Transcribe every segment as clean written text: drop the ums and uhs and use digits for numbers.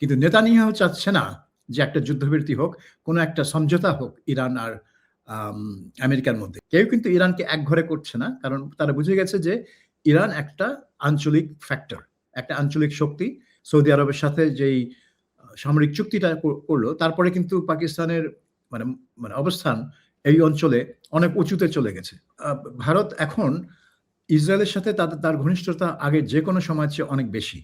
কিন্তু নেতানিয়াহু চাচ্ছে না যে একটা যুদ্ধবিরতি হোক, কোনো একটা সমঝোতা হোক ইরান আর আমেরিকার মধ্যে। কেউ কিন্তু ইরানকে একঘরে করছে না। কারণ তারা বুঝে গেছে যে ইরান একটা আঞ্চলিক ফ্যাক্টর, একটা আঞ্চলিক শক্তি। সৌদি আরবের সাথে যেই সামরিক চুক্তিটা করলো, তারপরে কিন্তু পাকিস্তানের মানে মানে অবস্থান এই অঞ্চলে অনেক উঁচুতে চলে গেছে। ভারত এখন ইসরায়েলের সাথে তার ঘনিষ্ঠতা আগে যে কোনো সময়ের চেয়ে অনেক বেশি।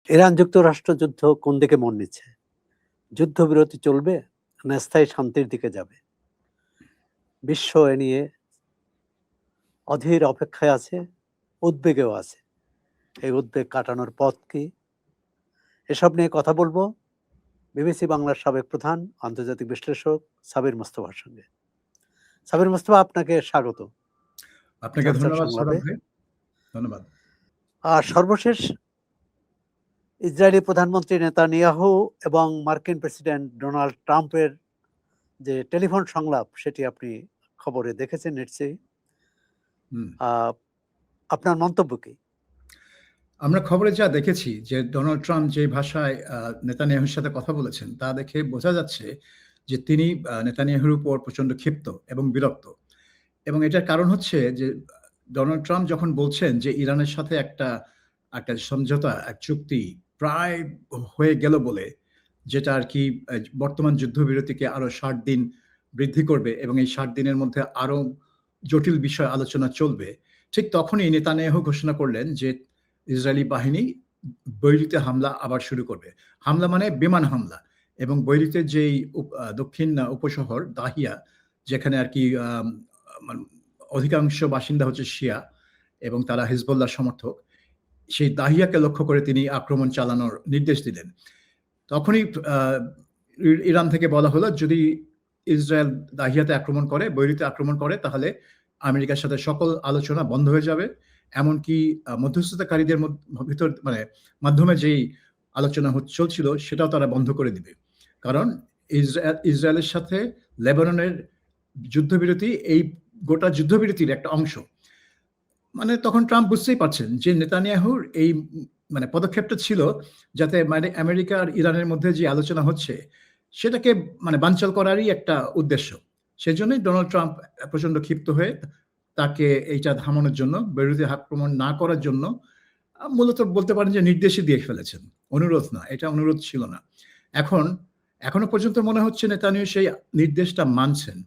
ইরান যুক্তরাষ্ট্র যুদ্ধ কোন দিকে মন নিচ্ছে? যুদ্ধবিরতি চলবে না স্থায়ী শান্তির দিকে যাবে? বিশ্ব এ নিয়ে অধীর অপেক্ষায় আছে, উদ্বেগেও আছে। এই উদ্বেগ কাটানোর পথ কি? এসব নিয়ে কথা বলবো বিবিসি বাংলার সাবেক প্রধান আন্তর্জাতিক বিশ্লেষক সাবির মোস্তফার সঙ্গে। সাবির মোস্তফা, আপনাকে স্বাগত। আপনাকে ধন্যবাদ সৌরভ ভাই, ধন্যবাদ। আর সর্বশেষ ইসরায়েলি প্রধানমন্ত্রী নেতানিয়াহু এবং মার্কিন প্রেসিডেন্ট ডোনাল্ড ট্রাম্পের যে টেলিফোন সংলাপ, সেটি আপনি খবরে দেখেছেন নিশ্চয়ই। আপনার মন্তব্য কি? আমরা খবরে যা দেখেছি যে ডোনাল্ড ট্রাম্প যে ভাষায় নেতানিয়াহুর সাথে কথা বলেছেন, তা দেখে বোঝা যাচ্ছে যে তিনি নেতানিয়াহুর উপর প্রচন্ড ক্ষিপ্ত এবং বিরক্ত। এবং এটার কারণ হচ্ছে যে ডোনাল্ড ট্রাম্প যখন বলছেন যে ইরানের সাথে একটা সমঝোতা, এক চুক্তি প্রায় হয়ে গেল বলে, যেটা আর কি বর্তমান যুদ্ধবিরতিকে আরো 60 দিন বৃদ্ধি করবে এবং এই 60 দিনের মধ্যে আরো জটিল বিষয় আলোচনা চলবে, ঠিক তখনই নেতানিয়াহু ঘোষণা করলেন যে ইসরায়েলি বাহিনী বৈরুতে হামলা আবার শুরু করবে। হামলা মানে বিমান হামলা। এবং বৈরুতের যেই দক্ষিণ উপশহর দাহিয়া, যেখানে আর কি অধিকাংশ বাসিন্দা হচ্ছে শিয়া এবং তারা হিজবুল্লাহ সমর্থক, সেই দাহিয়াকে লক্ষ্য করে তিনি আক্রমণ চালানোর নির্দেশ দিলেন। তখনই ইরান থেকে বলা হলো, যদি ইসরায়েল দাহিয়াতে আক্রমণ করে, বৈরুতে আক্রমণ করে, তাহলে আমেরিকার সাথে সকল আলোচনা বন্ধ হয়ে যাবে। এমনকি মধ্যস্থতাকারীদের ভিতর মাধ্যমে যেই আলোচনা চলছিল সেটাও তারা বন্ধ করে দিবে। কারণ ইসরায়েলের সাথে লেবাননের যুদ্ধবিরতি এই গোটা যুদ্ধবিরতির একটা অংশ। তখন ট্রাম্প বুঝতেই পারছেন যে নেতানিয়াহুর এই পদক্ষেপটা ছিল যাতে আমেরিকা আর ইরানের মধ্যে যে আলোচনা হচ্ছে সেটাকে বানচাল করারই একটা উদ্দেশ্য। সেজন্যই ডোনাল্ড ট্রাম্প প্রচন্ড ক্ষিপ্ত হয়ে তাকে এইটা থামানোর জন্য, বৈরুতে আক্রমণ না করার জন্য মূলত বলতে পারেন যে নির্দেশই দিয়ে ফেলেছেন, অনুরোধ না, এটা অনুরোধ ছিল না। এখনো পর্যন্ত মনে হচ্ছে নেতানিয়াহু সেই নির্দেশটা মানছেন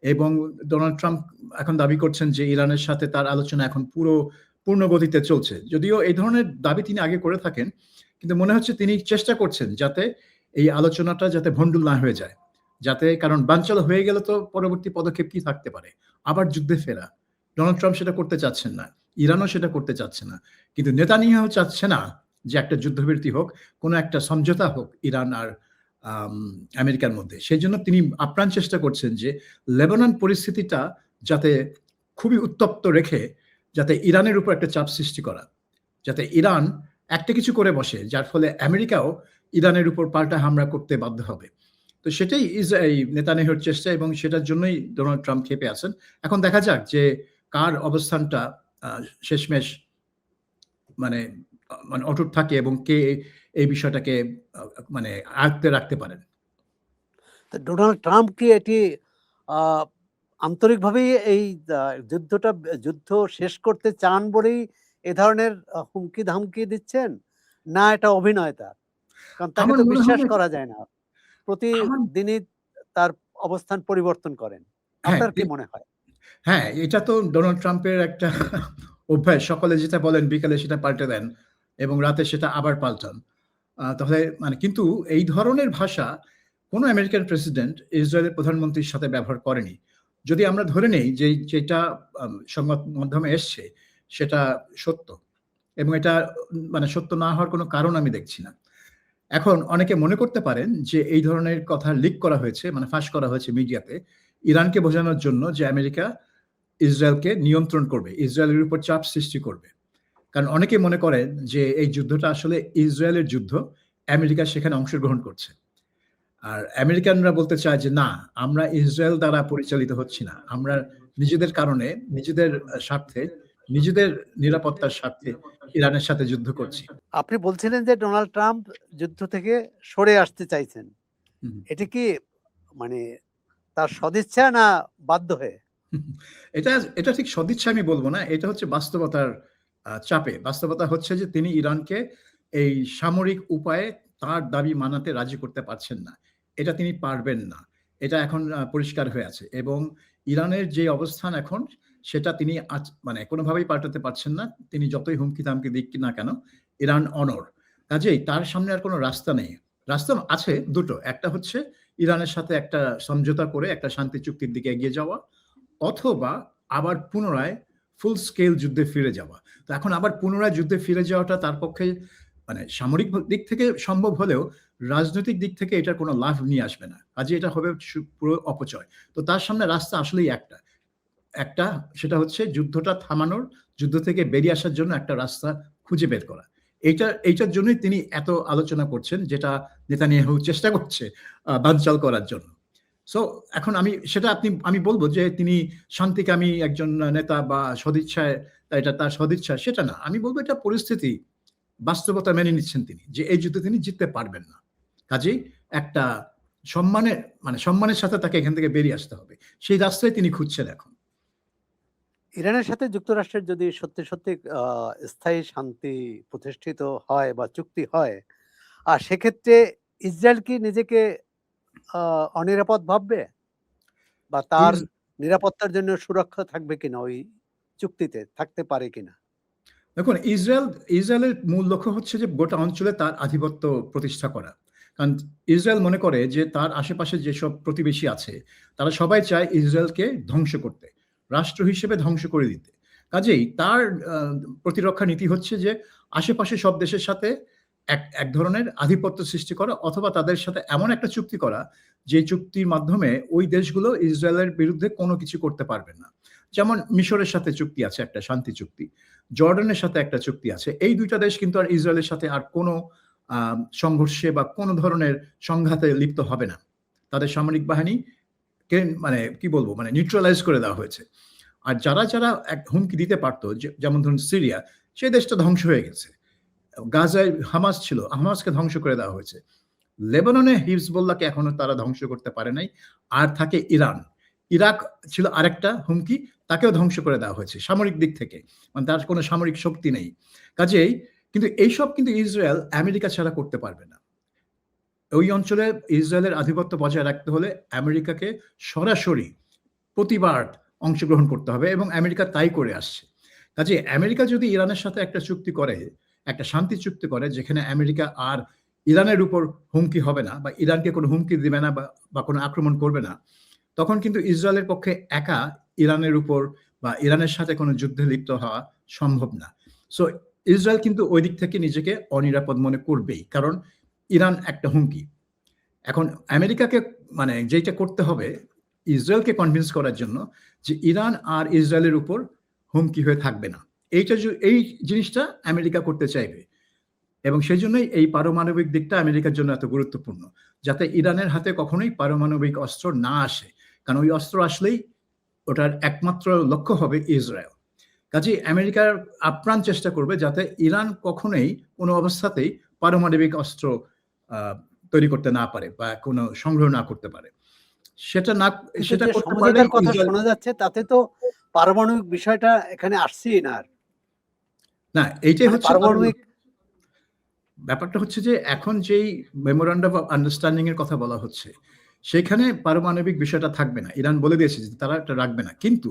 এবং ডোনাল্ড ট্রাম্প এখন দাবি করছেন যে ইরানের সাথে তার আলোচনা এখন পূর্ণ গতিতে চলছে। যদিও এই ধরনের দাবি তিনি আগে করে থাকেন, কিন্তু মনে হচ্ছে তিনি চেষ্টা করছেন যাতে এই আলোচনাটা যাতে ভণ্ডুল না হয়ে যায়, কারণ বানচাল হয়ে গেলে তো পরবর্তী পদক্ষেপ কি থাকতে পারে? আবার যুদ্ধে ফেরা। ডোনাল্ড ট্রাম্প সেটা করতে চাচ্ছেন না, ইরানও সেটা করতে চাচ্ছে না। কিন্তু নেতানিয়াহু চাচ্ছে না যে একটা যুদ্ধবিরতি হোক, কোনো একটা সমঝোতা হোক ইরান আর আমেরিকার মধ্যে। সেই জন্য তিনি আপ্রাণ চেষ্টা করছেন যে লেবানন পরিস্থিতিটা যাতে খুবই উত্তপ্ত রেখে যাতে ইরানের উপর একটা চাপ সৃষ্টি করা, যাতে ইরান একটা কিছু করে বসে, যার ফলে আমেরিকাও ইরানের উপর পাল্টা হামলা করতে বাধ্য হবে। তো সেটাই নেতানিয়াহুর চেষ্টা এবং সেটার জন্যই ডোনাল্ড ট্রাম্প ক্ষেপে আছেন। এখন দেখা যাক যে কার অবস্থানটা শেষমেশ অটুট থাকে এবং কে এই বিষয়টাকে আয়ত্তে রাখতে পারেন। ডোনাল্ড ট্রাম্প কি এটি আন্তরিকভাবে এই যুদ্ধ শেষ করতে চান বলেই এ ধরনের হুমকি ধামকি দিচ্ছেন, না এটা অভিনয় তার? কারণ তাকে তো বিশ্বাস করা যায় না, প্রতিদিনই তার অবস্থান পরিবর্তন করেন। আপনার কি মনে হয়? হ্যাঁ, এটা তো ডোনাল্ড ট্রাম্পের একটা অভ্যাস। সকালে যেটা বলেন বিকালে সেটা পাল্টে দেন এবং রাতে সেটা আবার পাল্টান। তাহলে কিন্তু এই ধরনের ভাষা কোন আমেরিকান প্রেসিডেন্ট ইসরায়েলের প্রধানমন্ত্রীর সাথে ব্যবহার করেনি। যদি আমরা ধরে নেই যে যেটা সংবাদ মাধ্যমে এসছে সেটা সত্য এবং এটা সত্য না হওয়ার কোনো কারণ আমি দেখছি না। এখন অনেকে মনে করতে পারেন যে এই ধরনের কথা লিক করা হয়েছে, ফাঁস করা হয়েছে মিডিয়াতে, ইরানকে বোঝানোর জন্য যে আমেরিকা ইসরায়েলকে নিয়ন্ত্রণ করবে, ইসরায়েলের উপর চাপ সৃষ্টি করবে। কারণ অনেকে মনে করেন যে এই যুদ্ধটা আসলে ইসরায়েলের যুদ্ধ, আমেরিকা সেখানে অংশগ্রহণ করছে। আর আমেরিকানরা বলতে চায় যে না, আমরা ইসরায়েল দ্বারা পরিচালিত হচ্ছি না, আমরা নিজেদের কারণে, নিজেদের স্বার্থে নিজেদের নিরাপত্তার স্বার্থে ইরানের সাথে যুদ্ধ করছি। আপনি বলছিলেন যে ডোনাল্ড ট্রাম্প যুদ্ধ থেকে সরে আসতে চাইছেন। হুম। এটা কি মানে তার সদিচ্ছা না বাধ্য হয়ে? এটা এটা ঠিক সদিচ্ছা আমি বলব না। এটা হচ্ছে বাস্তবতার চাপে। বাস্তবতা হচ্ছে যে তিনি ইরানকে এই সামরিক উপায়ে তার দাবি মানাতে রাজি করতে পারছেন না। এটা তিনি পারবেন না। এটা এখন পরিষ্কার হয়ে আছে এবং ইরানের যে অবস্থান এখন সেটা তিনি মানে কোনোভাবেই পাল্টাতে পারছেন না। তিনি যতই হুমকি-তামকি দিক না কেন, ইরান অনড়। কাজেই তার সামনে আর কোনো রাস্তা নেই। রাস্তা আছে দুটো। একটা হচ্ছে ইরানের সাথে একটা সমঝোতা করে একটা শান্তি চুক্তির দিকে এগিয়ে যাওয়া। অথবা আবার পুনরায় ফুল স্কেল যুদ্ধে ফিরে যাওয়া। তো এখন আবার পুনরায় যুদ্ধে ফিরে যাওয়াটা তার পক্ষে মানে সামরিক দিক থেকে সম্ভব হলেও রাজনৈতিক দিক থেকে এটার কোনো লাভ নিয়ে আসবে না। কাজেই এটা হবে পুরো অপচয়। তো তার সামনে রাস্তা আসলেই একটা। একটা সেটা হচ্ছে যুদ্ধটা থামানোর, যুদ্ধ থেকে বেরিয়ে আসার জন্য একটা রাস্তা খুঁজে বের করা। এইটার জন্যই তিনি এত আলোচনা করছেন যেটা নেতানিয়াহু চেষ্টা করছে বানচাল করার জন্য। সো এখন আমি বলব যে তিনি শান্তিকামী একজন নেতা বা সদিচ্ছায় এটা তার সদিচ্ছা সেটা না। আমি বলব এটা পরিস্থিতি, বাস্তবতা মেনে নিচ্ছেন তিনি যে এই যুদ্ধে তিনি জিততে পারবেন না। কাজেই একটা সম্মানের সাথে তাকে এখান থেকে বেরিয়ে আসতে হবে। সেই রাস্তায় তিনি খুঁজছেন এখন। ইরানের সাথে যুক্তরাষ্ট্রের যদি সত্যি, সত্যি স্থায়ী শান্তি প্রতিষ্ঠিত হয় বা চুক্তি হয়, আর সেক্ষেত্রে ইসরায়েল কি নিজেকে অনিরাপদ ভাববে? বা তার ইস নিরাপত্তার জন্য সুরক্ষা থাকবে কিনা ওই চুক্তিতে? থাকতে পারে কিনা? দেখুন ইসরায়েলের মূল লক্ষ্য হচ্ছে যে গোটা অঞ্চলে তার আধিপত্য প্রতিষ্ঠা করা। কারণ ইসরায়েল মনে করে যে তার আশেপাশে যেসব প্রতিবেশী আছে তারা সবাই চায় ইসরায়েলকে ধ্বংস করতে, রাষ্ট্র হিসেবে ধ্বংস করে দিতে। কাজেই তার প্রতিরক্ষা নীতি হচ্ছে যে আশেপাশে সব দেশের সাথে এক ধরনের আধিপত্য সৃষ্টি করা অথবা তাদের সাথে এমন একটা চুক্তি করা যে চুক্তির মাধ্যমে ওই দেশগুলো ইসরায়েলের বিরুদ্ধে কোনো কিছু করতে পারবে না। যেমন মিশরের সাথে চুক্তি আছে একটা শান্তি চুক্তি। জর্ডানের সাথে একটা চুক্তি আছে। এই ২ টা দেশ কিন্তু আর ইসরায়েলের সাথে আর কোনো সংঘর্ষে বা কোনো ধরনের সংঘাতে লিপ্ত হবে না। তাদের সামরিক বাহিনীকে মানে কি বলবো মানে নিউট্রালাইজ করে দেওয়া হয়েছে। আর যারা এক হুমকি দিতে পারত যেমন ধরুন সিরিয়া, সেই দেশটা ধ্বংস হয়ে গেছে। গাজায় হামাস ছিল, হামাসকে ধ্বংস করে দেওয়া হয়েছে। লেবাননে হিজবুল্লাহকে এখনো তারা ধ্বংস করতে পারে নাই। আর থাকে ইরান। ইরাক ছিল আরেকটা হুমকি, তাকেও ধ্বংস করে দেওয়া হয়েছে সামরিক দিক থেকে। মানে তার কোনো সামরিক শক্তি নেই। কাজেই কিন্তু এইসব কিন্তু ইসরায়েল আমেরিকা ছাড়া করতে পারবে না। ওই অঞ্চলে ইসরায়েলের আধিপত্য বজায় রাখতে হলে আমেরিকাকে সরাসরি প্রতিবার অংশগ্রহণ করতে হবে এবং আমেরিকা তাই করে আসছে। কাজেই আমেরিকা যদি ইরানের সাথে একটা চুক্তি করে, একটা শান্তি চুক্তি করে যেখানে আমেরিকা আর ইরানের উপর হুমকি হবে না বা ইরানকে কোনো হুমকি দিবে না বা কোনো আক্রমণ করবে না, তখন কিন্তু ইসরায়েলের পক্ষে একা ইরানের উপর বা ইরানের সাথে কোনো যুদ্ধে লিপ্ত হওয়া সম্ভব না। সো ইসরায়েল কিন্তু ওই দিক থেকে নিজেকে অনিরাপদ মনে করবেই। কারণ ইরান একটা হুমকি। এখন আমেরিকাকে মানে যেটা করতে হবে ইসরায়েলকে কনভিন্স করার জন্য যে ইরান আর ইসরায়েলের উপর হুমকি হয়ে থাকবে না। এই জিনিসটা আমেরিকা করতে চাইবে এবং সেই জন্যই এই পারমাণবিক দিকটা আমেরিকার জন্য এত গুরুত্বপূর্ণ, যাতে ইরানের হাতে কখনোই পারমাণবিক অস্ত্র না আসে। কারণ ওই অস্ত্র আসলেই ওটার একমাত্র লক্ষ্য হবে ইসরায়েল। কাজেই আমেরিকার আপ্রাণ চেষ্টা করবে যাতে ইরান কখনোই কোনো অবস্থাতেই পারমাণবিক অস্ত্র তৈরি করতে না পারে বা কোনো সংগ্রহ না করতে পারে। সেটা করতে পারলে সমঝোতার কথা শোনা যাচ্ছে তাতে তো পারমাণবিক বিষয়টা এখানে আসছেই না আর। না, এইটাই মানে হচ্ছে পারমাণবিক ব্যাপারটা হচ্ছে যে এখন যেই মেমোরান্ডাম অফ আন্ডারস্ট্যান্ডিং এর কথা বলা হচ্ছে সেখানে পারমাণবিক বিষয়টা থাকবে না। ইরান বলে দিয়েছে যে তারা এটা রাখবে না। কিন্তু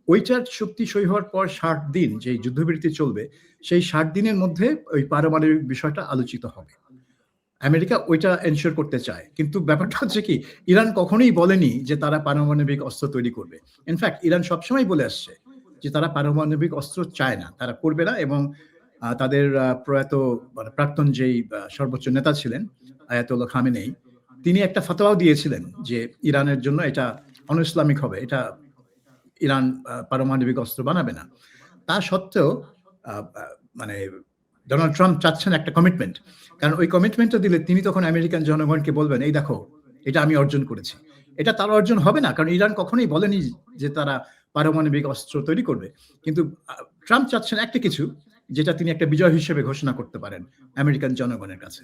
ওইটার চুক্তি সই হওয়ার পর ৬০ দিন যে যুদ্ধবিরতি চলবে সেই ৬০ দিনের মধ্যে ওই পারমাণবিক বিষয়টা আলোচিত হবে। আমেরিকা ওইটা এনশিওর করতে চায়। কিন্তু ব্যাপারটা হচ্ছে কি ইরান কখনোই বলেনি যে তারা পারমাণবিক অস্ত্র তৈরি করবে। ইনফ্যাক্ট ইরান সবসময় বলে আসছে যে তারা পারমাণবিক অস্ত্র চায় না, তারা করবে না এবং তাদের প্রয়াত মানে প্রাক্তন যেই সর্বোচ্চ নেতা ছিলেন আয়াতুল্লাহ খামেনেই, তিনি একটা ফতোয়াও দিয়েছিলেন যে ইরানের জন্য এটা অন-ইসলামিক হবে, এটা ইরান পারমাণবিক অস্ত্র বানাবে না। তা সত্ত্বেও মানে ডোনাল্ড ট্রাম্প চাচ্ছেন একটা কমিটমেন্ট। কারণ ওই কমিটমেন্টটা দিলে তিনি তখন আমেরিকান জনগণকে বলবেন, এই দেখো এটা আমি অর্জন করেছি। এটা তার অর্জন হবে না, কারণ ইরান কখনোই বলেনি যে তারা পারমাণবিক অস্ত্র তৈরি করবে। কিন্তু ট্রাম্প চাচ্ছেন একটা কিছু, যেটা তিনি একটা বিজয় হিসেবে ঘোষণা করতে পারেন আমেরিকান জনগণের কাছে।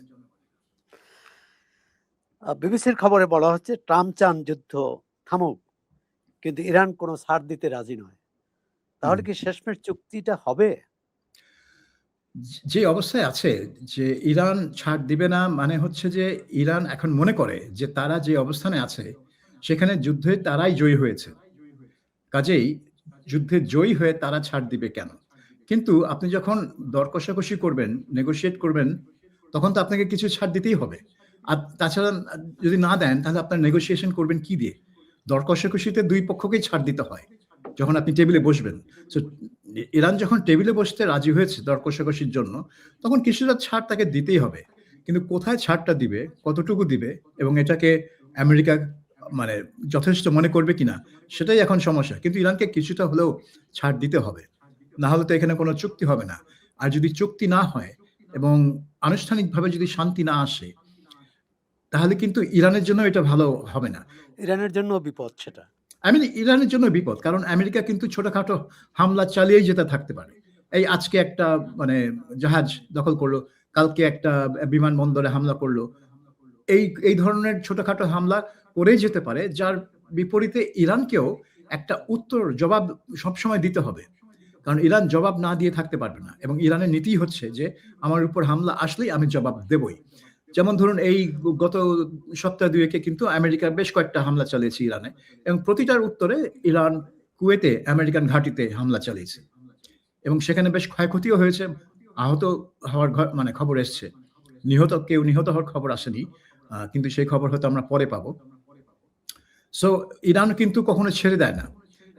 বিবিসির খবরে বলা হচ্ছে ট্রাম্প চান যুদ্ধ থামুক, কিন্তু ইরান কোনো ছাড় দিতে রাজি নয়। তাহলে কি শেষমেশ চুক্তিটা হবে? যে অবস্থায় আছে যে ইরান ছাড় দিবে না, মানে হচ্ছে যে ইরান এখন মনে করে যে তারা যে অবস্থানে আছে সেখানে যুদ্ধে তারাই জয়ী হয়েছে, কাজেই যুদ্ধে জয়ী হয়ে তারা ছাড় দিবে কেন? কিন্তু আপনি যখন দর কষাকষি করবেন, নেগোশিয়েট করবেন, তখন তো আপনাকে কিছু ছাড় দিতেই হবে। আর তাছাড়া যদি না দেন তাহলে আপনার নেগোসিয়েশন করবেন কি দিয়ে? দর কষাকষিতে দুই পক্ষকেই ছাড় দিতে হয় যখন আপনি টেবিলে বসবেন। সো ইরান যখন টেবিলে বসতে রাজি হয়েছে দর কষাকষির জন্য, তখন কিছুটা ছাড় তাকে দিতেই হবে। কিন্তু কোথায় ছাড়টা দিবে, কতটুকু দিবে, এবং এটাকে আমেরিকা মানে যথেষ্ট মনে করবে কিনা, সেটাই এখন সমস্যা। কিন্তু ইরানকে কিছুটা হলেও ছাড় দিতে হবে, না হলে তো এখানে কোনো চুক্তি হবে না। আর যদি চুক্তি না হয় এবং আনুষ্ঠানিকভাবে যদি শান্তি না আসে, তাহলে কিন্তু ইরানের জন্য এটা ভালো হবে না। ইরানের জন্য বিপদ সেটা। ইরানের জন্য বিপদ, কারণ আমেরিকা কিন্তু ছোটখাটো হামলা চালিয়েই যেতে থাকতে পারে। এই আজকে একটা মানে জাহাজ দখল করলো, কালকে একটা বিমানবন্দরে হামলা করলো। এই ধরনের ছোটখাটো হামলা করেই যেতে পারে, যার বিপরীতে ইরানকেও একটা উত্তর জবাব সবসময় দিতে হবে। কারণ ইরান জবাব না দিয়ে থাকতে পারবে না, এবং ইরানের নীতি হচ্ছে যে আমার উপর হামলা আসলেই আমি জবাব দেবই। যেমন ধরুন এই গত সপ্তাহ দুয়েকে কিন্তু আমেরিকা বেশ কয়েকটা হামলা চালিয়েছে ইরানে, এবং প্রতিটার উত্তরে ইরান কুয়েতে আমেরিকান ঘাঁটিতে হামলা চালিয়েছে, এবং সেখানে বেশ ক্ষয়ক্ষতিও হয়েছে, আহত হওয়ার মানে খবর এসছে। কেউ নিহত হওয়ার খবর আসেনি, কিন্তু সেই খবর হয়তো আমরা পরে পাবো। সো ইরান কিন্তু কখনো ছেড়ে দেয় না,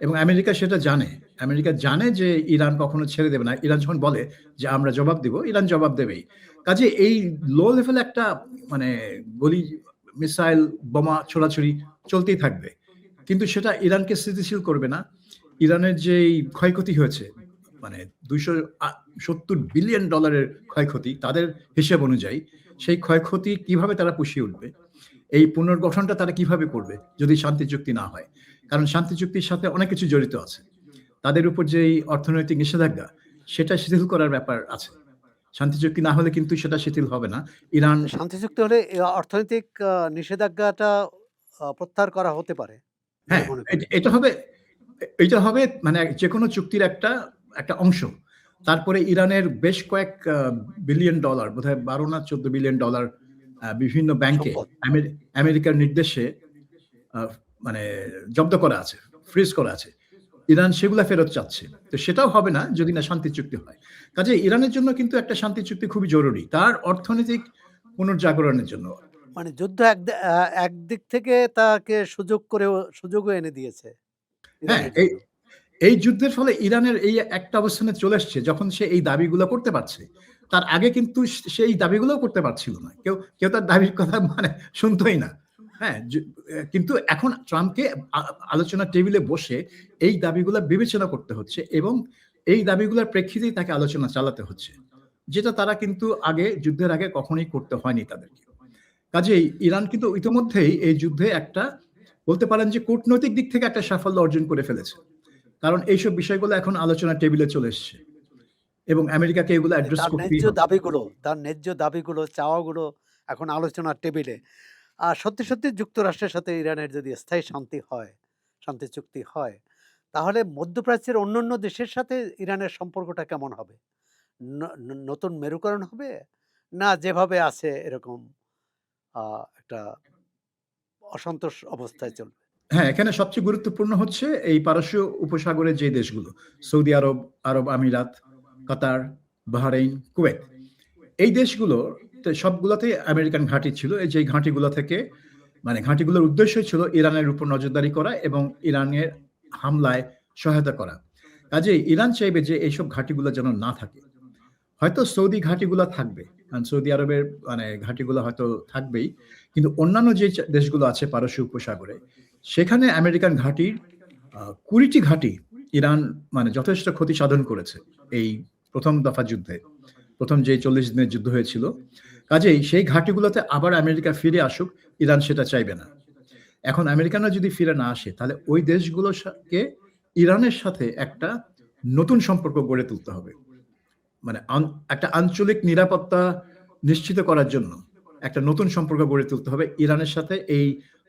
এবং আমেরিকা সেটা জানে। আমেরিকা জানে যে ইরান কখনো ছেড়ে দেবে না। ইরান যখন বলে যে আমরা জবাব দিব, ইরান জবাব দেবেই। কাজে এই লো লেভেল একটা মানে গলি মিসাইল বোমা ছোড়াছুড়ি চলতেই থাকবে, কিন্তু সেটা ইরানকে স্থিতিশীল করবে না। ইরানের যে ক্ষয়ক্ষতি হয়েছে, মানে $270 বিলিয়ন ক্ষয়ক্ষতি তাদের হিসেব অনুযায়ী, সেই ক্ষয়ক্ষতি কিভাবে তারা পুষিয়ে উঠবে, এই পুনর্গঠনটা তারা কিভাবে করবে যদি শান্তি চুক্তি না হয়? কারণ শান্তি চুক্তির সাথে অনেক কিছু জড়িত আছে। তাদের উপর যে অর্থনৈতিক নিষেধাজ্ঞা, সেটা শিথিল করার ব্যাপার আছে। শান্তি চুক্তি না হলে কিন্তু সেটা শিথিল হবে না। ইরান শান্তি চুক্তি হলে অর্থনৈতিক নিষেধাজ্ঞাটা প্রত্যাহার করা হতে পারে বলে হ্যাঁ, মনে করেন? এটা হবে মানে যেকোনো চুক্তির একটা অংশ। তারপরে ইরানের বেশ কয়েক বিলিয়ন ডলার, বোধহয় 12 না 14 বিলিয়ন ডলার বিভিন্ন ব্যাংকে সম্পদ। আমেরিকার নির্দেশে মানে জব্দ করা আছে, ফ্রিজ করা আছে। ইরান সেগুলা ফেরত চাচ্ছে। তো সেটাও হবে না যদি না শান্তি চুক্তি হয়। কাজেই ইরানের জন্য কিন্তু একটা শান্তি চুক্তি খুবই জরুরি, তার অর্থনৈতিক পুনর্জাগরণের জন্য। মানে যুদ্ধ একদিক থেকে তাকে সুযোগও এনে দিয়েছে হ্যাঁ, ইরানের জন্য। এই যুদ্ধের ফলে ইরানের এই একটা অবস্থানে চলে এসছে যখন সে এই দাবিগুলো করতে পারছে। তার আগে কিন্তু সে এই দাবিগুলোও করতে পারছিল না। কেউ তার দাবির কথা মানে শুনতই না। হ্যাঁ? কিন্তু এখন ট্রাম্পকে আলোচনার টেবিলে বসে এই দাবিগুলা বিবেচনা করতে হচ্ছে, এবং এই দাবিগুলোর প্রেক্ষিতেই তাকে আলোচনা চালাতে হচ্ছে। যেটা তারা কিন্তু যুদ্ধের আগে কখনোই করতে হয়নি তাদেরকে। কাজেই ইরান কিন্তু ইতিমধ্যেই এই যুদ্ধে একটা বলতে পারেন যে কূটনৈতিক দিক থেকে একটা সাফল্য অর্জন করে ফেলেছে। কারণ এইসব বিষয়গুলো এখন আলোচনার টেবিলে চলে এসছে, এবং আমেরিকাকে এগুলো মানে অ্যাড্রেস তার করতেই ন্যায্য হবে। দাবিগুলো, চাওয়াগুলো এখন আলোচনার টেবিলে। আর সত্যি যুক্তরাষ্ট্রের সাথে ইরানের যদি স্থায়ী শান্তি চুক্তি হয়, তাহলে মধ্যপ্রাচ্যের অন্যান্য দেশের সাথে ইরানের সম্পর্কটা কেমন হবে? নতুন মেরুকরণ হবে? না যেভাবে আছে এরকম একটা অসন্তোষ অবস্থায় চলবে? হ্যাঁ, এখানে সবচেয়ে গুরুত্বপূর্ণ হচ্ছে এই পারস্য উপসাগরের যে দেশগুলো, সৌদি আরব, আরব আমিরাত, কাতার, বাহরাইন, কুয়েত। এই দেশগুলোতে সবগুলোতেই আমেরিকান ঘাঁটি ছিল। এই যে ঘাঁটিগুলো থেকে মানে ঘাঁটিগুলোর উদ্দেশ্য ছিল ইরানের উপর নজরদারি করা এবং ইরানের হামলায় সহায়তা করা। কাজেই ইরান চাইবে যে এইসব ঘাঁটিগুলো যেন না থাকে। হয়তো সৌদি ঘাঁটিগুলো থাকবে, কারণ সৌদি আরবের মানে ঘাঁটিগুলো হয়তো থাকবেই, কিন্তু অন্যান্য যে দেশগুলো আছে পারস্য উপসাগরে, সেখানে আমেরিকান ঘাঁটির 20টি ঘাঁটি ইরান মানে যথেষ্ট ক্ষতি সাধন করেছে এই প্রথম দফা যুদ্ধে, প্রথম যে 40 দিনের যুদ্ধ হয়েছিল। কাজেই সেই ঘাঁটিগুলোতে আবার আমেরিকা ফিরে আসুক, ইরান সেটা চাইবে না। এখন আমেরিকানরা যদি ফিরে না আসে, তাহলে ওই দেশগুলোকে ইরানের সাথে একটা নতুন সম্পর্ক গড়ে তুলতে হবে। মানে একটা আঞ্চলিক নিরাপত্তা নিশ্চিত করার জন্য একটা নতুন সম্পর্ক গড়ে তুলতে হবে ইরানের সাথে এই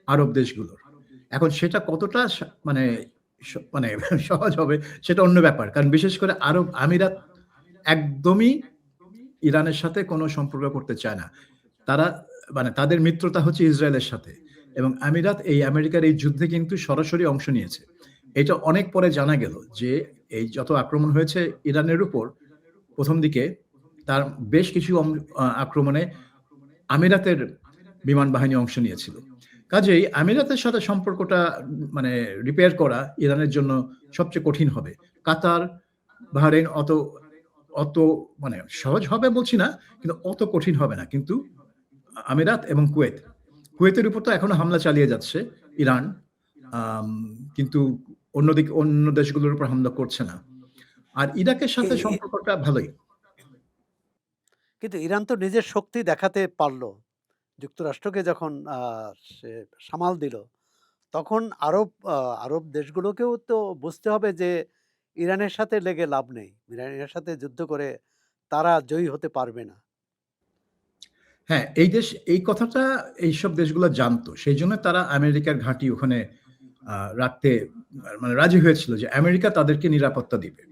আরব দেশগুলোর। এখন সেটা কতটা মানে মানে সহজ হবে সেটা অন্য ব্যাপার। কারণ বিশেষ করে আরব আমিরাত একদমই ইরানের সাথে কোনো সম্পর্ক করতে চায় না। তারা মানে তাদের মিত্রতা হচ্ছে ইসরায়েলের সাথে, এবং আমিরাত এই আমেরিকার এই যুদ্ধে কিন্তু সরাসরি অংশ নিয়েছে। এটা অনেক পরে জানা গেল যে এই যত আক্রমণ হয়েছে ইরানের উপর প্রথম দিকে, তার বেশ কিছু আক্রমণে আমিরাতের বিমান বাহিনী অংশ নিয়েছিল। কাজেই আমিরাতের সাথে সম্পর্কটা মানে রিপেয়ার করা ইরানের জন্য সবচেয়ে কঠিন হবে। কাতার, বাহরাইন অত মানে সহজ হবে বলছি না, কিন্তু অত কঠিন হবে না। কিন্তু আমিরাত এবং কুয়েতের উপর তো এখনো হামলা চালিয়ে যাচ্ছে ইরান, কিন্তু অন্যদিকে অন্য দেশগুলোর উপর হামলা করছে না। আর ইরাকের সাথে সম্পর্কটা ভালোই। কিন্তু ইরান তো নিজের শক্তি দেখাতে পারলো যুক্তরাষ্ট্রকে যখন সে সামাল দিল, তখন আরব দেশগুলোকেও তো বুঝতে হবে যে ইরানের সাথে লেগে লাভ নেই, ইরানের সাথে যুদ্ধ করে তারা জয়ী হতে পারবে না। হ্যাঁ, এই কথাটা এইসব দেশগুলো জানতো, সেই জন্য তারা আমেরিকার ঘাঁটি ওখানে রাখতে মানে রাজি হয়েছিল যে আমেরিকা তাদেরকে নিরাপত্তা দিবে।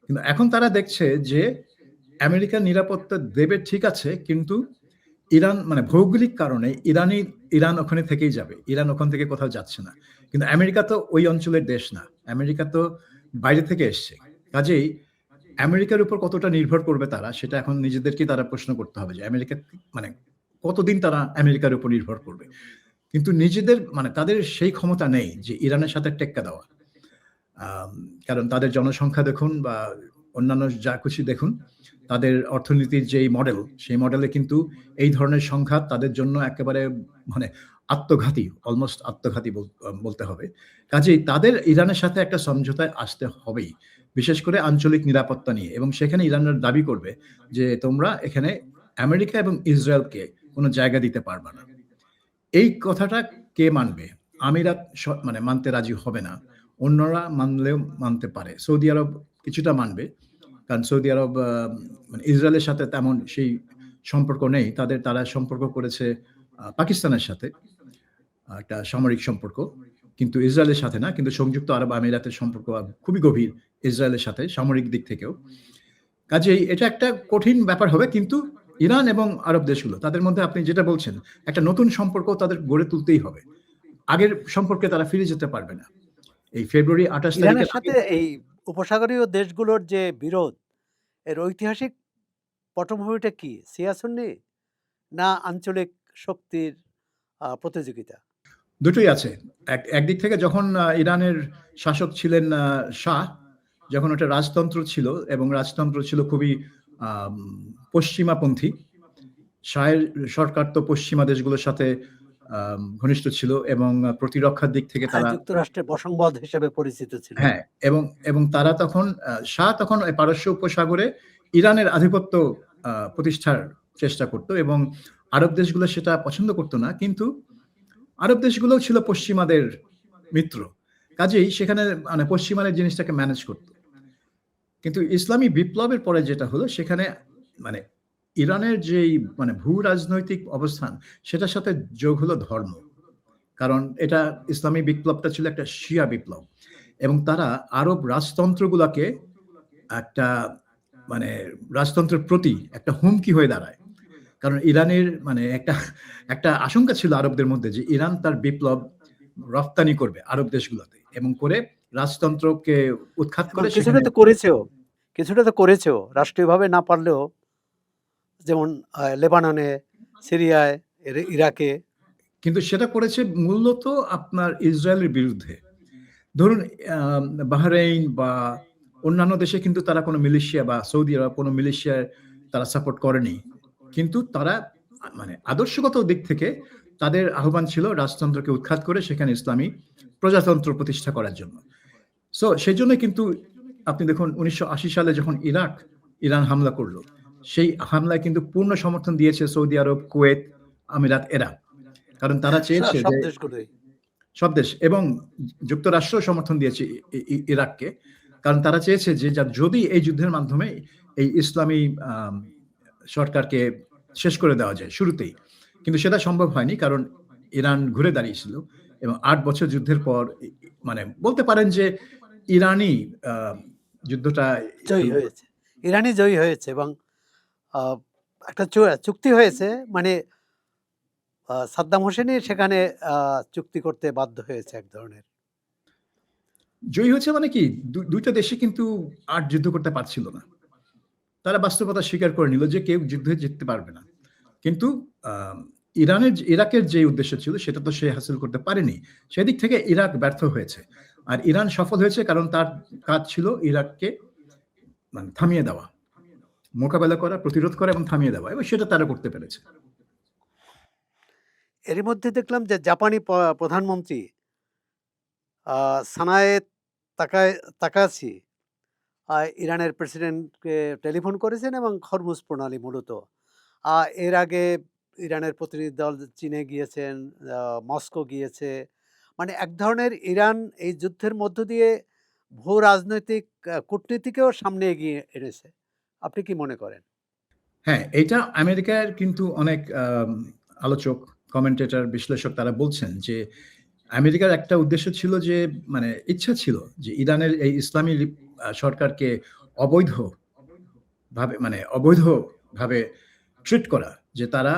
কিন্তু এখন তারা দেখছে যে আমেরিকা নিরাপত্তা দেবে ঠিক আছে, কিন্তু ইরান মানে ভৌগোলিক কারণে ইরান ওখানে থেকেই যাবে, ইরান ওখান থেকে কোথাও যাচ্ছে না। কিন্তু আমেরিকা তো ওই অঞ্চলের দেশ না, আমেরিকা তো বাইরে থেকে এসছে। কাজেই আমেরিকার উপর কতটা নির্ভর করবে তারা, সেটা এখন নিজেদেরকে তারা প্রশ্ন করতে হবে যে আমেরিকা মানে কতদিন তারা আমেরিকার উপর নির্ভর করবে। কিন্তু নিজেদের মানে তাদের সেই ক্ষমতা নেই যে ইরানের সাথে টেক্কা দেওয়া। কারণ তাদের জনসংখ্যা দেখুন বা অন্যান্য যা কিছু দেখুন, তাদের অর্থনীতির যেই মডেল, সেই মডেলে কিন্তু এই ধরনের সংঘাত তাদের জন্য একেবারে মানে আত্মঘাতী, অলমোস্ট আত্মঘাতী বলতে হবে। কাজেই তাদের ইরানের সাথে একটা সমঝোতায় আসতে হবেই, বিশেষ করে আঞ্চলিক নিরাপত্তা নিয়ে। এবং সেখানে ইরানের দাবি করবে যে তোমরা এখানে আমেরিকা এবং ইসরায়েলকে কোনো জায়গা দিতে পারবে না। এই কথাটা কে মানবে? আমিরাত মানে মানতে রাজি হবে না, অন্যরা মানলেও মানতে পারে। সৌদি আরব কিছুটা মানবে, কারণ সৌদি আরব মানে ইসরায়েলের সাথে তেমন সেই সম্পর্ক নেই তাদের। তারা সম্পর্ক করেছে পাকিস্তানের সাথে, একটা সামরিক সম্পর্ক, কিন্তু ইসরায়েলের সাথে না। কিন্তু সংযুক্ত আরব আমিরাতের সম্পর্ক খুবই গভীর ইসরায়েলের সাথে সামরিক দিক থেকেও। কাজেই এটা একটা কঠিন ব্যাপার হবে। কিন্তু ইরান এবং আরব দেশগুলো তাদের মধ্যে আপনি যেটা বলছেন, একটা নতুন সম্পর্ক তাদের গড়ে তুলতেই হবে। আগের সম্পর্কে তারা ফিরে যেতে পারবে না। এই ফেব্রুয়ারি 28 তারিখের সাথে এই উপসাগরীয় দেশগুলোর যে বিরোধ, এর ঐতিহাসিক পটভূমিটা কি? শিয়া সুন্নি না আঞ্চলিক শক্তির প্রতিযোগিতা? দুটোই আছে। একদিক থেকে যখন ইরানের শাসক ছিলেন শাহ, যখন ওটা রাজতন্ত্র ছিল এবং রাজতন্ত্র ছিল খুবই পশ্চিমাপন্থী, শাহের সরকার তো পশ্চিমা দেশগুলোর সাথে ঘনিষ্ঠ ছিল এবং প্রতিরক্ষার দিক থেকে তারা যুক্তরাষ্ট্রের বশংবদ হিসেবে পরিচিত ছিল। হ্যাঁ, এবং তারা তখন শাহ তখন পারস্য উপসাগরে ইরানের আধিপত্য প্রতিষ্ঠার চেষ্টা করত, এবং আরব দেশগুলো সেটা পছন্দ করতো না। কিন্তু আরব দেশগুলোও ছিল পশ্চিমাদের মিত্র, কাজেই সেখানে মানে পশ্চিমাদের জিনিসটাকে ম্যানেজ করত। কিন্তু ইসলামী বিপ্লবের পরে যেটা হলো, সেখানে মানে ইরানের যেই মানে ভূ রাজনৈতিক অবস্থান, সেটার সাথে যোগ হলো ধর্ম। কারণ এটা ইসলামী বিপ্লবটা ছিল একটা শিয়া বিপ্লব, এবং তারা আরব রাজতন্ত্রগুলোকে একটা মানে রাজতন্ত্রের প্রতি একটা হুমকি হয়ে দাঁড়ায়। কারণ ইরানের মানে একটা আশঙ্কা ছিল আরবদের মধ্যে যে ইরান তার বিপ্লব রপ্তানি করবে আরব দেশগুলোতে, এবং করে রাজতন্ত্রকে উৎখাত করে কিছুটা তো করেছেও রাষ্ট্রীয়ভাবে না পারলেও, যেমন লেবাননে, সিরিয়ায়, ইরাকে। কিন্তু সেটা করেছে মূলত আপনার ইসরায়েলের বিরুদ্ধে। ধরুন বাহরাইন বা অন্যান্য দেশে কিন্তু তারা কোনো মিলিশিয়া বা সৌদি আরব কোনো মিলিশিয়ার তারা সাপোর্ট করেনি, কিন্তু তারা মানে আদর্শগত দিক থেকে তাদের আহ্বান ছিল রাজতন্ত্রকে উৎখাত করে সেখানে ইসলামী প্রজাতন্ত্র প্রতিষ্ঠা করার জন্য। সো সেই জন্য কিন্তু আপনি দেখুন 1980 সালে যখন ইরান হামলা করলো, সেই হামলায় কিন্তু পূর্ণ সমর্থন দিয়েছে সৌদি আরব, কুয়েত, আমিরাত এরা। কারণ তারা চেয়েছে যে সব দেশ, এবং যুক্তরাষ্ট্র সমর্থন দিয়েছে ইরাককে। কারণ তারা চেয়েছে যে যদি এই যুদ্ধের মাধ্যমে এই ইসলামী সরকারকে শেষ করে দেওয়া যায় শুরুতেই, কিন্তু সেটা সম্ভব হয়নি কারণ ইরান ঘুরে দাঁড়িয়েছিল এবং ৮ বছর যুদ্ধের পর মানে বলতে পারেন যে ইরানই যুদ্ধটা জয়ী হয়েছে, ইরানই জয়ী হয়েছে এবং একটা চুক্তি হয়েছে, মানে সাদ্দাম হোসেনই সেখানে চুক্তি করতে বাধ্য হয়েছে এক ধরনের। জয়ী হয়েছে মানে কি, দুইটা দেশে কিন্তু আর যুদ্ধ করতে পারছিল না। তারা বাস্তবতা স্বীকার করে নিল যে কেউ যুদ্ধে জিততে পারবে না। কিন্তু ইরাকের যে উদ্দেশ্য ছিল সেটা তো সে হাসিল করতে পারেনি। সেদিক থেকে ইরাক ব্যর্থ হয়েছে, আর ইরান সফল হয়েছে কারণ তার কাজ ছিল ইরাককে মানে থামিয়ে দেওয়া, মোকাবেলা করা, প্রতিরোধ করা এবং থামিয়ে দেওয়া, এবং সেটা তারা করতে পেরেছে। এরই মধ্যে দেখলাম যে জাপানি প্রধানমন্ত্রী সানায়ে তাকাহাশি ইরানের প্রেসিডেন্টকে টেলিফোন করেছেন এবং হরমুজ প্রণালী মূলত, এর আগে ইরানের প্রতিনিধি দল চীনে গিয়েছেন, মস্কো গিয়েছে, মানে এক ধরনের ইরান এই যুদ্ধের মধ্য দিয়ে ভূ রাজনৈতিক কূটনীতিকেও সামনে এগিয়ে এনেছে। আপনি কি মনে করেন? হ্যাঁ, এটা আমেরিকার কিন্তু অনেক আলোচক, কমেন্টেটর, বিশ্লেষক তারা বলছেন যে আমেরিকার একটা উদ্দেশ্য ছিল যে মানে ইচ্ছা ছিল যে ইরানের এই ইসলামী সরকারকে অবৈধভাবে ট্রিট করা, যে তারা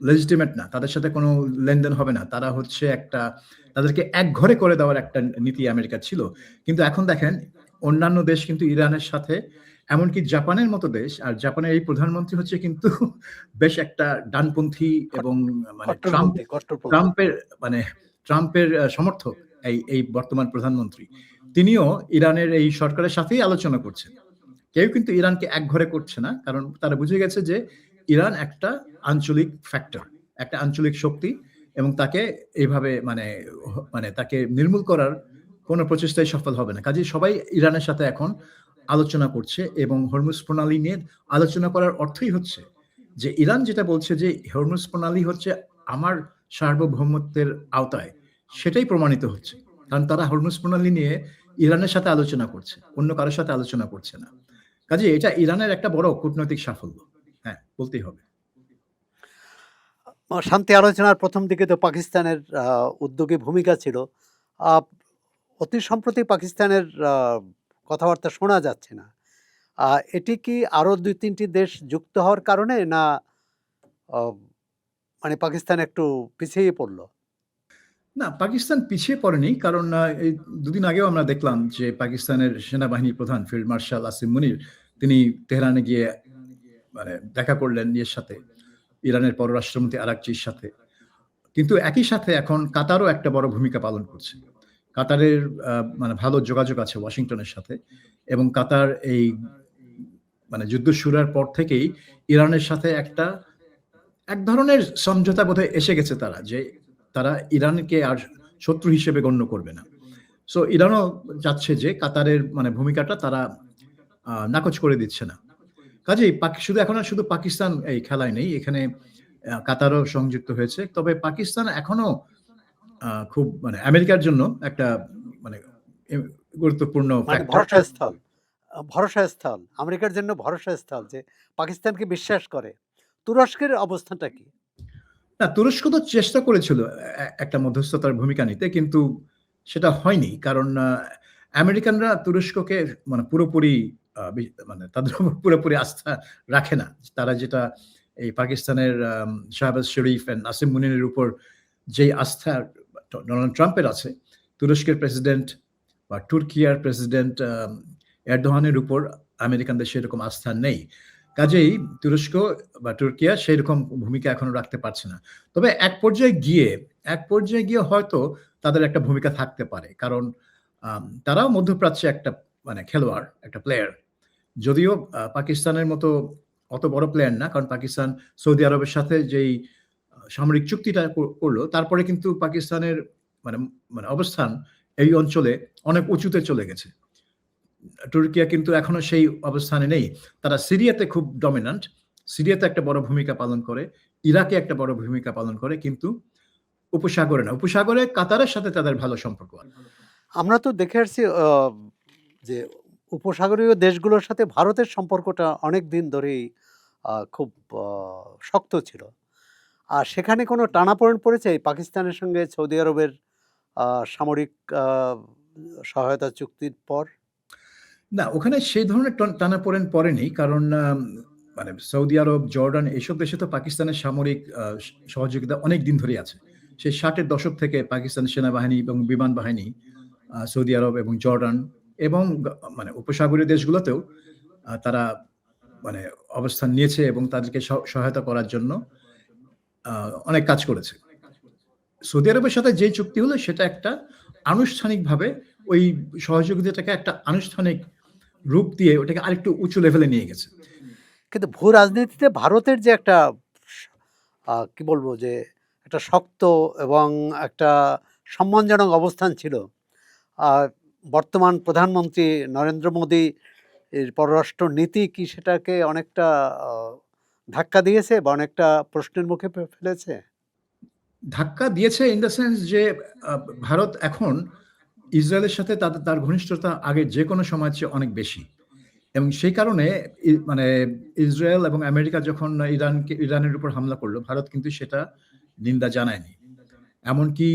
লেজিটিমেট না, তাদের সাথে কোনো লেনদেন হবে না, তারা হচ্ছে তাদেরকে এক ঘরে করে দেওয়ার একটা নীতি আমেরিকার ছিল। কিন্তু এখন দেখেন অন্যান্য দেশ কিন্তু ইরানের সাথে, এমনকি জাপানের মতো দেশ, আর জাপানের এই প্রধানমন্ত্রী হচ্ছে কিন্তু বেশ একটা ডানপন্থী এবং মানে ট্রাম্পের সমর্থক এই বর্তমান প্রধানমন্ত্রী। তিনিও ইরানের এই সরকারের সাথেই আলোচনা করছেন। কেউ কিন্তু ইরানকে এক ঘরে করছে না, কারণ তারা বুঝে গেছে যে ইরান একটা আঞ্চলিক ফ্যাক্টর, একটা আঞ্চলিক শক্তি, এবং তাকে এইভাবে মানে তাকে নির্মূল করার কোনো প্রচেষ্টাই সফল হবে না। কাজেই সবাই ইরানের সাথে এখন আলোচনা করছে, এবং হরমুজ প্রণালী নিয়ে আলোচনা করার অর্থই হচ্ছে যে ইরান যেটা বলছে যে হরমুজ প্রণালী হচ্ছে আমার সার্বভৌমত্বের আওতায়, সেটাই প্রমাণিত হচ্ছে, কারণ তারা হরমুজ প্রণালী নিয়ে ইরানের সাথে আলোচনা করছে, অন্য কারোর সাথে আলোচনা করছে না। কাজে এটা ইরানের একটা বড় কূটনৈতিক সাফল্য, হ্যাঁ, বলতেই হবে। শান্তি আলোচনার প্রথম দিকে তো পাকিস্তানের উদ্যোগী ভূমিকা ছিল, অতি সম্প্রতি পাকিস্তানের কথাবার্তা শোনা যাচ্ছে না। এটি কি আরো ২-৩টি দেশ যুক্ত হওয়ার কারণে, না মানে পাকিস্তান একটু পিছিয়ে পড়লো? না, পাকিস্তান পিছিয়ে পড়েনি, কারণ এই দুদিন আগেও আমরা দেখলাম যে পাকিস্তানের সেনাবাহিনীর প্রধান ফিল্ড মার্শাল আসিম মুনির তিনি তেহরানে গিয়ে মানে দেখা করলেন ইয়ের সাথে, ইরানের পররাষ্ট্রমন্ত্রী আরাকচির সাথে। কিন্তু একই সাথে এখন কাতারও একটা বড় ভূমিকা পালন করছে। কাতারের মানে ভালো যোগাযোগ আছে ওয়াশিংটনের সাথে, এবং কাতার এই মানে যুদ্ধ শুরুর পর থেকেই ইরানের সাথে এক ধরনের সমঝোতা বোধহয় এসে গেছে তারা, যে তারা ইরানকে আর শত্রু হিসেবে গণ্য করবে না। সো ইরানও চাচ্ছে যে কাতারের মানে ভূমিকাটা তারা নাকচ করে দিচ্ছে না। কাজেই শুধু এখন আর শুধু পাকিস্তান এই খেলায় নেই, এখানে কাতারও সংযুক্ত হয়েছে। তবে পাকিস্তান এখনো খুব মানে আমেরিকার জন্য একটা মানে গুরুত্বপূর্ণ ভরসাস্থল, আমেরিকার জন্য ভরসাস্থল, যে পাকিস্তানকে বিশ্বাস করে। তুরস্কের অবস্থানটা কি? না, তুরস্ক তো চেষ্টা করেছিল একটা মধ্যস্থতার ভূমিকা নিতে, কিন্তু সেটা হয়নি, কারণ আমেরিকানরা তুরস্ককে মানে পুরোপুরি মানে তাদের উপর পুরোপুরি আস্থা রাখে না। তারা যেটা এই পাকিস্তানের শাহবাজ শরীফ এন্ড নাসিম মুনিরের উপর যে আস্থা ডোনাল্ড ট্রাম্পের আছে, তুরস্কের প্রেসিডেন্ট বা তুর্কিয়ার প্রেসিডেন্ট এরদোয়ানের উপর আমেরিকানদের সেরকম আস্থা নেই। কাজেই তুরস্ক বা তুর্কিয়া সেই রকম ভূমিকা এখনো রাখতে পারছে না। তবে এক পর্যায়ে গিয়ে হয়তো তাদের একটা ভূমিকা থাকতে পারে, কারণ তারাও মধ্যপ্রাচ্যে একটা মানে খেলোয়াড়, একটা প্লেয়ার। যদিও পাকিস্তানের মতো অত বড় প্লেয়ার না, কারণ পাকিস্তান সৌদি আরবের সাথে যেই সামরিক চুক্তিটা করলো, তারপরে কিন্তু পাকিস্তানের মানে মানে অবস্থান এই অঞ্চলে অনেক উঁচুতে চলে গেছে। তুর্কিয়া কিন্তু এখনো সেই অবস্থানে নেই। তারা সিরিয়াতে খুব ডমিন্যান্ট, সিরিয়াতে একটা বড় ভূমিকা পালন করে, ইরাকে একটা বড় ভূমিকা পালন করে, কিন্তু উপসাগরে না। উপসাগরে কাতারের সাথে তাদের ভালো সম্পর্ক। আমরা তো দেখে আসছি যে উপসাগরীয় দেশগুলোর সাথে ভারতের সম্পর্কটা অনেক দিন ধরেই খুব শক্ত ছিল। আর সেখানে কোনো টানাপোড়েন পড়েছে এই পাকিস্তানের সঙ্গে সৌদি আরবের সামরিক আ সহায়তা চুক্তির পর? না, ওখানে সেই ধরনের টানাপোড়েন পড়েনি। কারণ মানে সৌদি আরব, জর্ডান এসব দেশে তো পাকিস্তানের সামরিক সহযোগিতা অনেক দিন ধরেই আছে। সেই ৬০ এর দশক থেকে পাকিস্তান সেনাবাহিনী এবং বিমান বাহিনী সৌদি আরব এবং জর্ডান এবং মানে উপসাগরীয় দেশগুলোতেও তারা মানে অবস্থান নিয়েছে এবং তাদেরকে সহায়তা করার জন্য অনেক কাজ করেছে। সৌদি আরবের সাথে যে চুক্তি হলো সেটা একটা আনুষ্ঠানিকভাবে ওই সহযোগিতাটাকে একটা আনুষ্ঠানিক রূপ দিয়ে ওটাকে আরেকটু উঁচু লেভেলে নিয়ে গেছে। কিন্তু ভূ রাজনীতিতে ভারতের যে একটা কি বলবো যে একটা শক্ত এবং একটা সম্মানজনক অবস্থান ছিল, বর্তমান প্রধানমন্ত্রী নরেন্দ্র মোদী এর পররাষ্ট্র নীতি কি সেটাকে অনেকটা ধাক্কা দিয়েছে বা অনেকটা প্রশ্নের মুখে ফেলেছে? ধাক্কা দিয়েছে ইন দ্য সেন্স যে ভারত এখন ইসরায়েলের সাথে তার ঘনিষ্ঠতা আগের যেকোনো সময়ের চেয়ে অনেক বেশি। এবং সেই কারণে মানে ইসরায়েল এবং আমেরিকা যখন ইরানের উপর হামলা করল, ভারত কিন্তু সেটা নিন্দা জানায়নি। এমনকি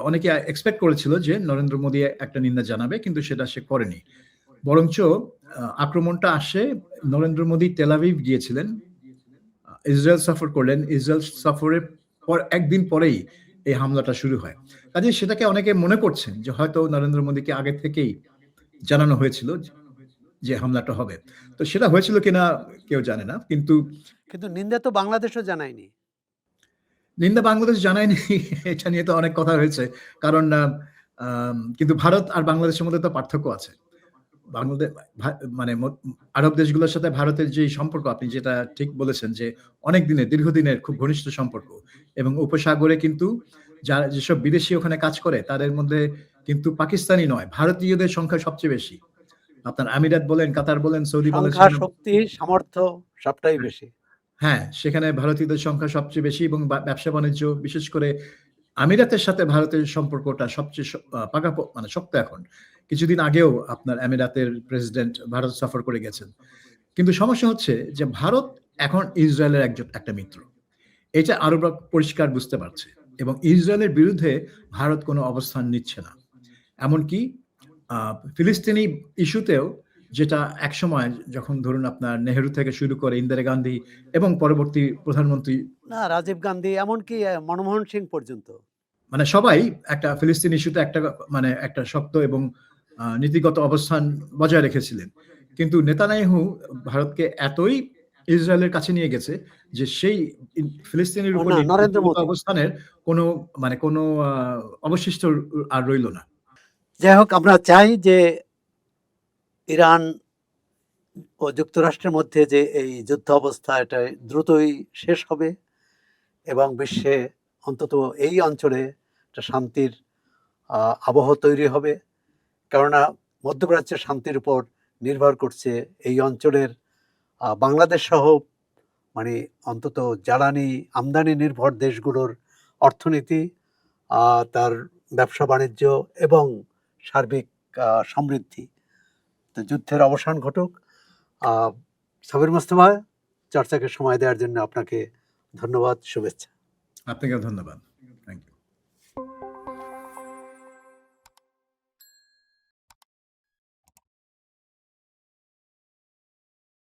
অনেকে এক্সপেক্ট করেছিল যে নরেন্দ্র মোদী একটা নিন্দা জানাবে, কিন্তু সেটা সে করেনি। বরঞ্চ আক্রমণটা আসে নরেন্দ্র মোদী তেল আভিভ গিয়েছিলেন, ইসরায়েল সফর করলেন। ইসরায়েল সফরের পর একদিন পরেই এই হামলাটা শুরু হয়। কাজেই সেটাকে অনেকে মনে করছেন যে হয়তো নরেন্দ্র মোদীকে আগে থেকেই জানানো হয়েছিল যে হামলাটা হবে। তো সেটা হয়েছিল কিনা কেউ জানে না। কিন্তু নিন্দা তো বাংলাদেশও জানায়নি। নিন্দা বাংলাদেশ জানায়নি এটা নিয়ে তো অনেক কথা হয়েছে। কারণ কিন্তু ভারত আর বাংলাদেশের মধ্যে তো পার্থক্য আছে। বাংলাদেশ মানে আরব দেশগুলোর সাথে ভারতের যে সম্পর্ক, আপনি যেটা ঠিক বলেছেন যে অনেক দিনের, দীর্ঘদিনের খুব ঘনিষ্ঠ সম্পর্ক। এবং উপসাগরে কিন্তু যেসব বিদেশী ওখানে কাজ করে তাদের মধ্যে কিন্তু পাকিস্তানি নয়, ভারতীয়দের সংখ্যা সবচেয়ে বেশি। আপনার আমিরাত বলেন, কাতার বলেন, সৌদি বলেন, সংখ্যা, শক্তি, সামর্থ্য সবটাই বেশি। হ্যাঁ, সেখানে ভারতীয়দের সংখ্যা সবচেয়ে বেশি এবং ব্যবসা-বাণিজ্য, বিশেষ করে আমিরাতের সাথে ভারতের সম্পর্কটা সবচেয়ে মানে শক্ত এখন। কিছুদিন আগেও আপনার আমিরাতের প্রেসিডেন্ট ভারত সফর করে গেছেন। কিন্তু সমস্যা হচ্ছে যে ভারত এখন ইসরায়েলের একটা মিত্র। এটা আরবরা পরিষ্কার বুঝতে পারছে এবং ইসরায়েলের বিরুদ্ধে ভারত কোনো অবস্থান নিচ্ছে না। এমনকি ফিলিস্তিনি ইস্যুতেও, যেটা একসময় যখন ধরুন আপনার নেহেরু থেকে শুরু করে ইন্দিরা গান্ধী এবং পরবর্তী প্রধানমন্ত্রী রাজীব গান্ধী, এমনকি মনমোহন সিং পর্যন্ত, মানে সবাই একটা ফিলিস্তিন ইস্যুতে মানে একটা শক্ত এবং নীতিগত অবস্থান বজায় রেখেছিলেন। কিন্তু নেতানিয়াহু ভারতকে এতই ইসরায়েলের কাছে নিয়ে গেছে যে সেই ফিলিস্তিনের উপর নরেন্দ্র মোদী অবস্থানের কোনো মানে কোনো অবশিষ্ট আর রইল না। যাই হোক, আমরা চাই যে ইরান ও যুক্তরাষ্ট্রের মধ্যে যে এই যুদ্ধ অবস্থা এটা দ্রুতই শেষ হবে এবং বিশ্বে, অন্তত এই অঞ্চলে, একটা শান্তির আবহ তৈরি হবে। কেননা মধ্যপ্রাচ্যের শান্তির উপর নির্ভর করছে এই অঞ্চলের বাংলাদেশ সহ মানে অন্তত জ্বালানি আমদানি নির্ভর দেশগুলোর অর্থনীতি, তার ব্যবসা বাণিজ্য এবং সার্বিক সমৃদ্ধি। তো যুদ্ধের অবসান ঘটুক। সাবির মোস্তফা, চর্চাকে সময় দেওয়ার জন্য আপনাকে ধন্যবাদ, শুভেচ্ছা। আপনাকেও ধন্যবাদ।